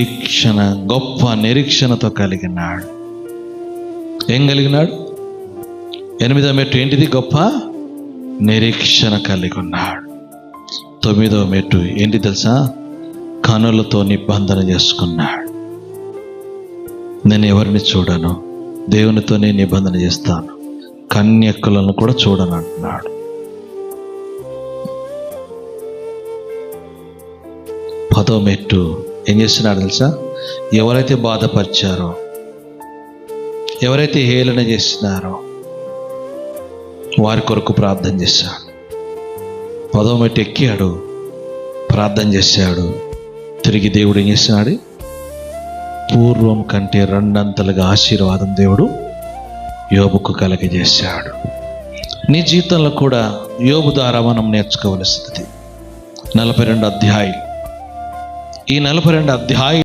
నిరీక్షణ, గొప్ప నిరీక్షణతో కలిగినాడు. ఏం కలిగినాడు? 8వ మెట్టు ఏంటిది? గొప్ప నిరీక్షణ కలిగి ఉన్నాడు. 9వ మెట్టు ఏంటి తెలుసా? కనులతో నిబంధన చేసుకున్నాడు. నేను ఎవరిని చూడను, దేవునితోనే నిబంధన చేస్తాను, కన్యకులను కూడా చూడను అంటున్నాడు. 10వ మెట్టు ఏం చేస్తున్నాడు తెలుసా? ఎవరైతే బాధపరిచారో, ఎవరైతే హేళన చేస్తున్నారో వారి కొరకు ప్రార్థన చేశాడు. 10వ మెట్టు ఎక్కాడు, ప్రార్థన చేశాడు. తిరిగి దేవుడు ఏం చేస్తున్నాడు? పూర్వం కంటే 2 అంతలుగా ఆశీర్వాదం దేవుడు యోబుకు కలగజేశాడు. నీ జీవితంలో కూడా యోబు ద్వారా మనం నేర్చుకోవలసినది 42 అధ్యాయం. ఈ 42 అధ్యాయం